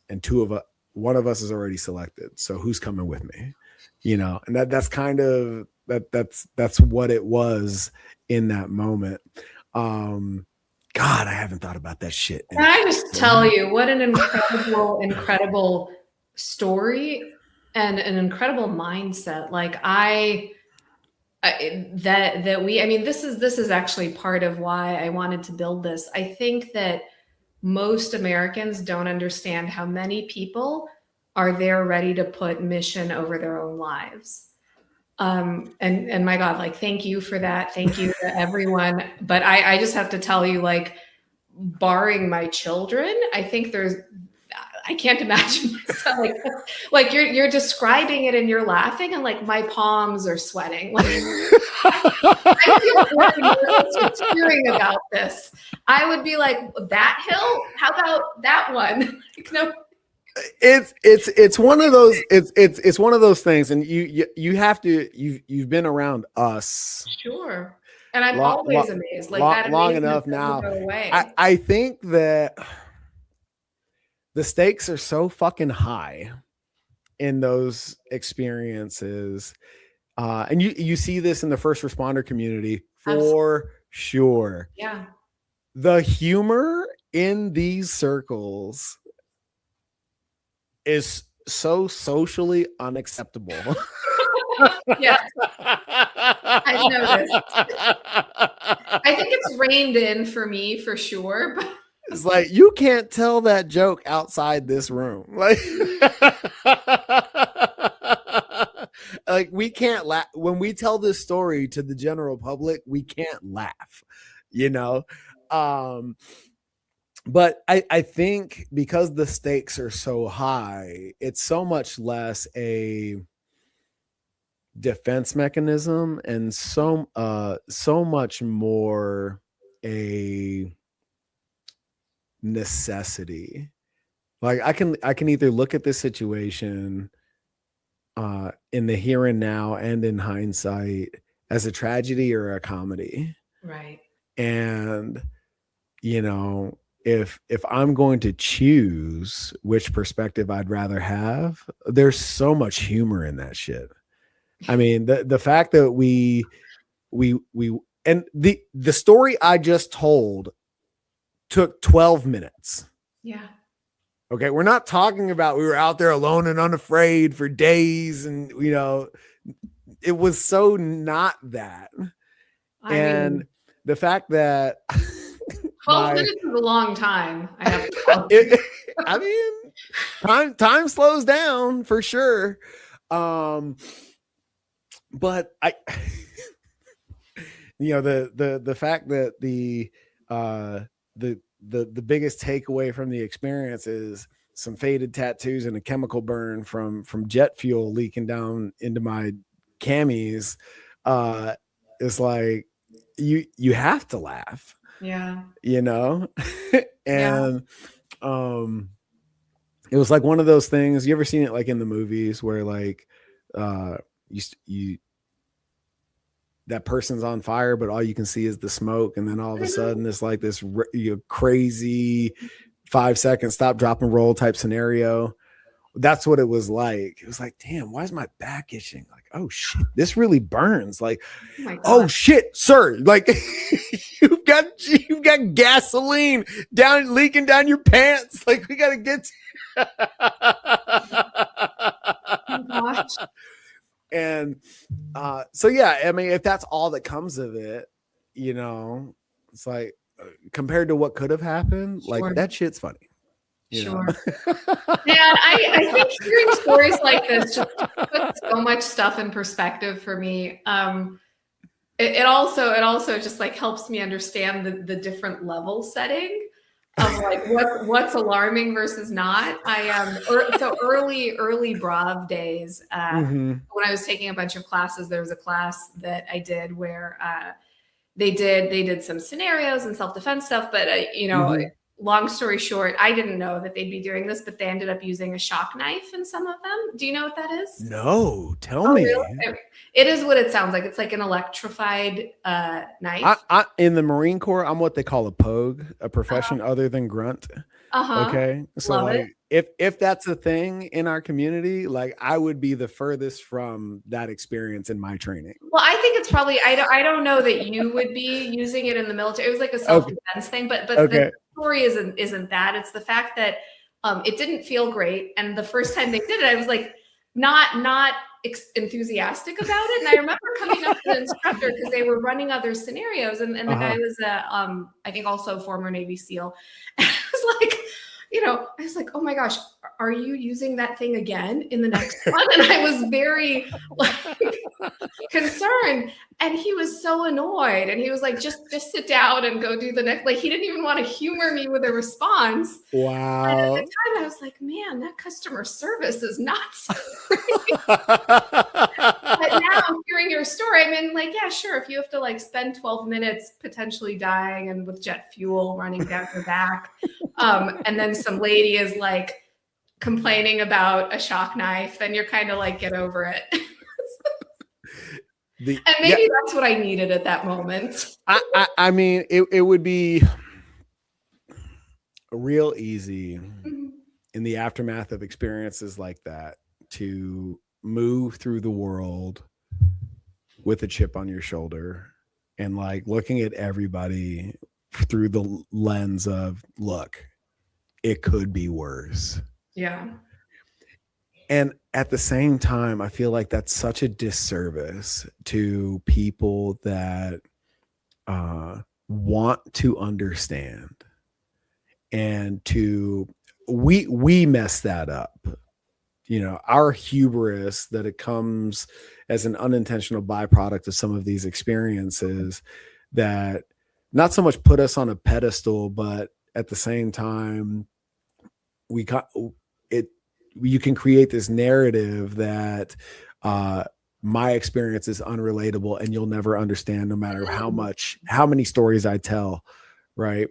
and 2 of us, one of us is already selected. So who's coming with me? You know, and that's kind of that's what it was in that moment. God, I haven't thought about that shit. Can I just tell you what an incredible, incredible story and an incredible mindset. Like this is actually part of why I wanted to build this. I think that most Americans don't understand how many people are there ready to put mission over their own lives. And my God, like, thank you for that. Thank you to everyone. But I just have to tell you, like, barring my children, I think I can't imagine myself like you're describing it and you're laughing and like my palms are sweating. Like I feel very nervous just hearing about this. I would be like, that hill? How about that one? Like, no. It's one of those it's one of those things, and you have to you've been around us, sure, and I'm always amazed like that long enough now. I think that the stakes are so fucking high in those experiences, and you see this in the first responder community for Absolutely. Sure. Yeah, the humor in these circles is so socially unacceptable. Yes, I've noticed. I think it's reined in for me for sure. But it's like you can't tell that joke outside this room. Like, like we can't laugh when we tell this story to the general public. We can't laugh, you know. But I think because the stakes are so high, it's so much less a defense mechanism and so much more a necessity. Like I can either look at this situation in the here and now and in hindsight as a tragedy or a comedy. Right. And you know, if I'm going to choose which perspective I'd rather have, there's so much humor in that shit. I mean, the fact that we and the story I just told took 12 minutes. Yeah. Okay, we're not talking about we were out there alone and unafraid for days, and you know, it was so not that. I mean, the fact that 12 minutes is a long time. I have to I mean, time slows down for sure. But you know, the fact that the biggest takeaway from the experience is some faded tattoos and a chemical burn from jet fuel leaking down into my camis. It's like you have to laugh. Yeah. You know? And it was like one of those things. You ever seen it like in the movies where like you that person's on fire, but all you can see is the smoke, and then all of a sudden it's like this crazy 5-second stop, drop, and roll type scenario. That's what it was like. It was like, damn, why is my back itching? Like, oh shit, this really burns. Like, oh shit, sir, like you've got gasoline leaking down your pants. Like, we gotta get oh gosh. And so yeah, I mean, if that's all that comes of it, you know, it's like compared to what could have happened, sure. Like that shit's funny. Sure. Yeah, I think hearing stories like this just puts so much stuff in perspective for me. It also just like helps me understand the different level setting of like what's alarming versus not. So early BRAAV days, when I was taking a bunch of classes, there was a class that I did where they did some scenarios and self-defense stuff, but long story short, I didn't know that they'd be doing this, but they ended up using a shock knife in some of them. Do you know what that is? No, tell me. Really? It is what it sounds like. It's like an electrified knife. In the Marine Corps, I'm what they call a pogue, a profession other than grunt. Okay. So Love like if that's a thing in our community, like I would be the furthest from that experience in my training. Well, I think it's probably, I don't know that you would be using it in the military. It was like a self-defense thing, but the story isn't that. It's the fact that it didn't feel great. And the first time they did it, I was like, not enthusiastic about it. And I remember coming up to the instructor because they were running other scenarios, and the guy was I think also a former Navy SEAL. And I was like, I was like, oh my gosh, are you using that thing again in the next one? And I was very concerned. And he was so annoyed. And he was like, just sit down and go do the next. Like, he didn't even want to humor me with a response. Wow. And at the time I was like, man, that customer service is not so great. But now hearing your story, I mean, like, yeah, sure. If you have to like spend 12 minutes potentially dying and with jet fuel running down your back, and then some lady is like complaining about a shock knife, then you're kind of like, get over it. And maybe that's what I needed at that moment. I mean, it would be real easy in the aftermath of experiences like that to move through the world with a chip on your shoulder and like looking at everybody through the lens of, look, it could be worse. Yeah. And at the same time, I feel like that's such a disservice to people that want to understand, and we mess that up. Our hubris that it comes as an unintentional byproduct of some of these experiences that not so much put us on a pedestal, but at the same time, you can create this narrative that my experience is unrelatable and you'll never understand no matter how many stories I tell. Right.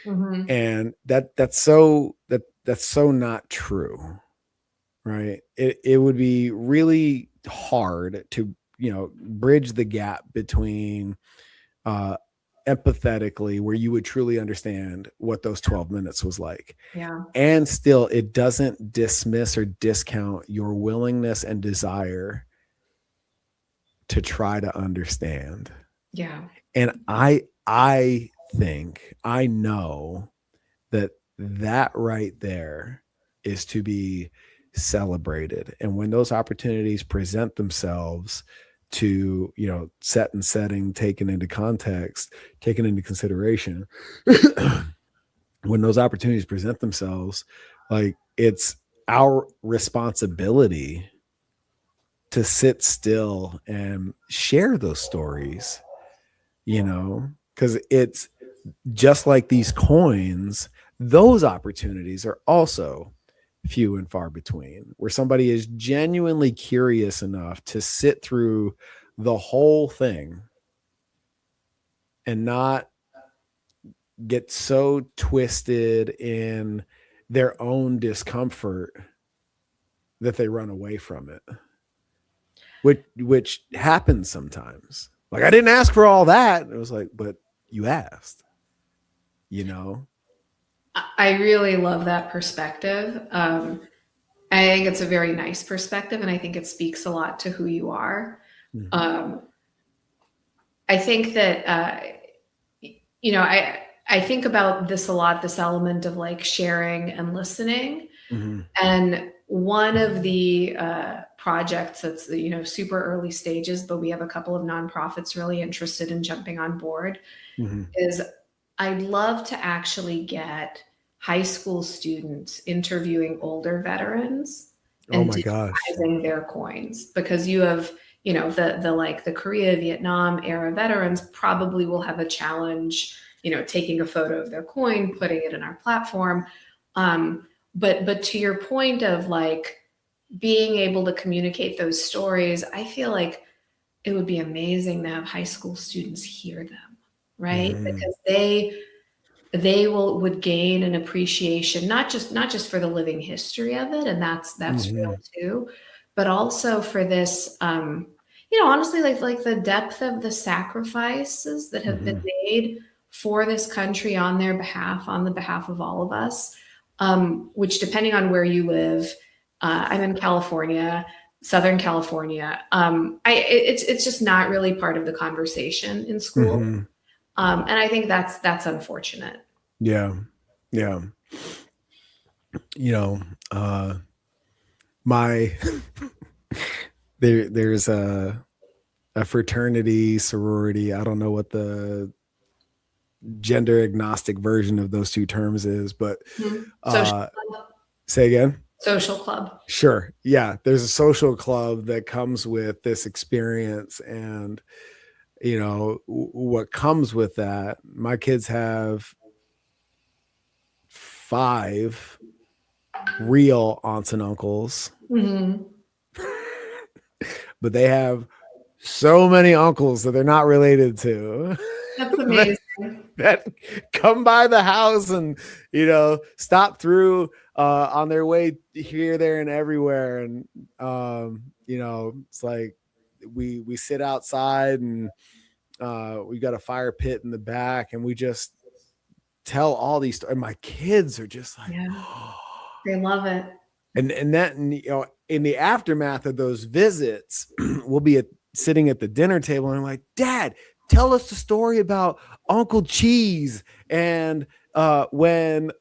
And that's so not true. Right. It would be really hard to, bridge the gap between empathetically where you would truly understand what those 12 minutes was like. Yeah. And still, it doesn't dismiss or discount your willingness and desire to try to understand. Yeah. And I think, I know that right there is to be celebrated. And when those opportunities present themselves to, set and setting, taken into context, taken into consideration, when those opportunities present themselves, like, it's our responsibility to sit still and share those stories, because it's just like these coins, those opportunities are also few and far between, where somebody is genuinely curious enough to sit through the whole thing and not get so twisted in their own discomfort that they run away from it, which happens sometimes. Like, I didn't ask for all that. It was like, but you asked, I really love that perspective. I think it's a very nice perspective, and I think it speaks a lot to who you are. I think that, I think about this a lot, this element of like sharing and listening. And one of the projects that's, super early stages, but we have a couple of nonprofits really interested in jumping on board, is I'd love to actually get high school students interviewing older veterans and digitizing their coins, because you have, the Korea, Vietnam era veterans probably will have a challenge taking a photo of their coin, putting it in our platform. But to your point of like being able to communicate those stories, I feel like it would be amazing to have high school students hear them, right? Because they would gain an appreciation, not just for the living history of it, and that's real too, but also for this, honestly, like the depth of the sacrifices that have been made for this country on their behalf, on the behalf of all of us, which depending on where you live, I'm in California, Southern California. It's just not really part of the conversation in school. And I think that's unfortunate. Yeah. My there's a fraternity, sorority. I don't know what the gender agnostic version of those two terms is, but say again. Social club. Sure. Yeah. There's a social club that comes with this experience, and what comes with that. My kids have 5 real aunts and uncles, but they have so many uncles that they're not related to. That's amazing. that come by the house and stop through on their way here, there, and everywhere. And it's like we sit outside, and we got a fire pit in the back, and we just tell all these stories. And my kids are just like, they love it. And that, in the aftermath of those visits, we'll be sitting at the dinner table, and I'm like, Dad, tell us the story about Uncle Cheese. And when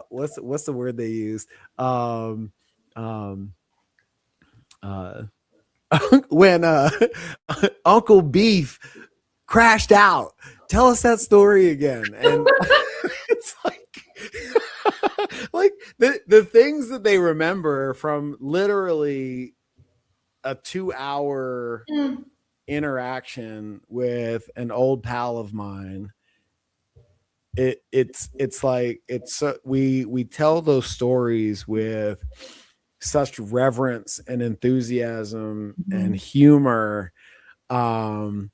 what's the word they use? When Uncle Beef crashed out. Tell us that story again. And it's like the things that they remember from literally a 2-hour interaction with an old pal of mine. It's like we tell those stories with such reverence and enthusiasm and humor. I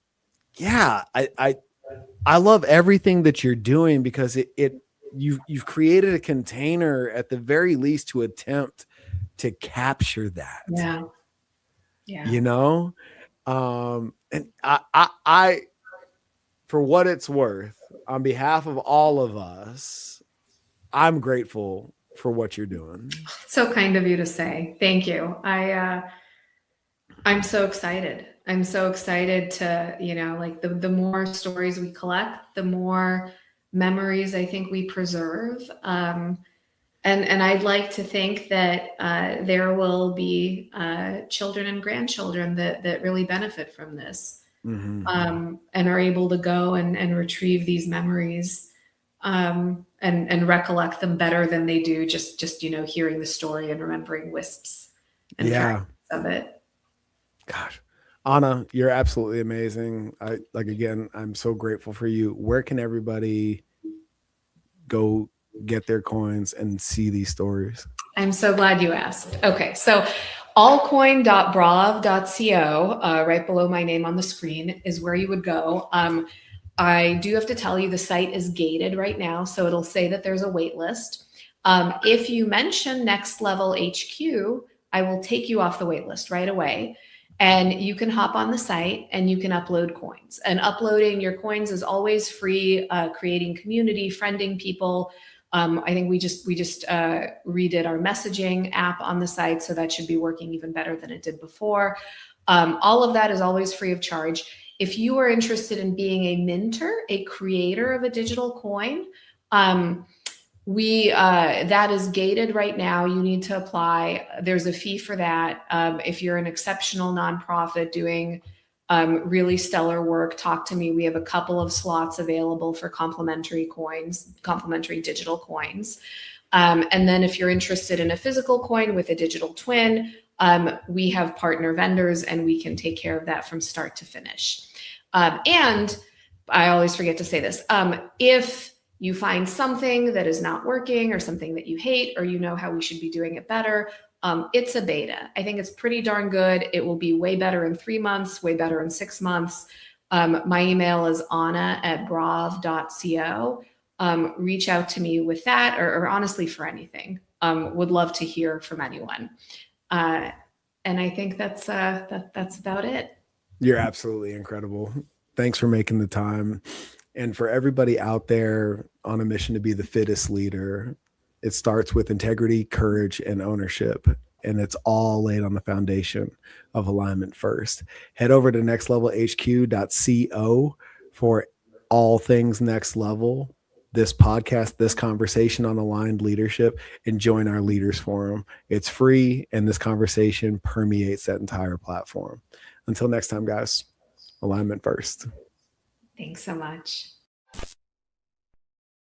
love everything that you're doing, because you've created a container at the very least to attempt to capture that. And I for what it's worth, on behalf of all of us, I'm grateful for what you're doing. So kind of you to say. Thank you. I'm so excited. I'm so excited to, like the more stories we collect, the more memories I think we preserve. And I'd like to think that there will be children and grandchildren that really benefit from this, and are able to go and retrieve these memories, and recollect them better than they do just hearing the story and remembering wisps and fragments of it. Gosh, Anna, you're absolutely amazing. I'm so grateful for you. Where can everybody go get their coins and see these stories? I'm so glad you asked. Okay, so allcoin.braav.co, right below my name on the screen, is where you would go. I do have to tell you the site is gated right now, so it'll say that there's a wait list. If you mention Next Level HQ, I will take you off the wait list right away. And you can hop on the site and you can upload coins. And uploading your coins is always free. Creating community, friending people. I think we just redid our messaging app on the site, so that should be working even better than it did before. All of that is always free of charge. If you are interested in being a minter, a creator of a digital coin, that is gated right now. You need to apply. There's a fee for that. If you're an exceptional nonprofit doing really stellar work, talk to me. We have a couple of slots available for complimentary digital coins. And then if you're interested in a physical coin with a digital twin, we have partner vendors and we can take care of that from start to finish. And I always forget to say this. If you find something that is not working or something that you hate, or you know how we should be doing it better, it's a beta. I think it's pretty darn good. It will be way better in 3 months, way better in 6 months. My email is anna@braav.co. Reach out to me with that, or honestly for anything. Would love to hear from anyone. And I think that's about it. You're absolutely incredible. Thanks for making the time. And for everybody out there on a mission to be the fittest leader, it starts with integrity, courage, and ownership. And it's all laid on the foundation of alignment first. Head over to nextlevelhq.co for all things next level, this podcast, this conversation on aligned leadership, and join our leaders forum. It's free, and this conversation permeates that entire platform. Until next time, guys, alignment first. Thanks so much.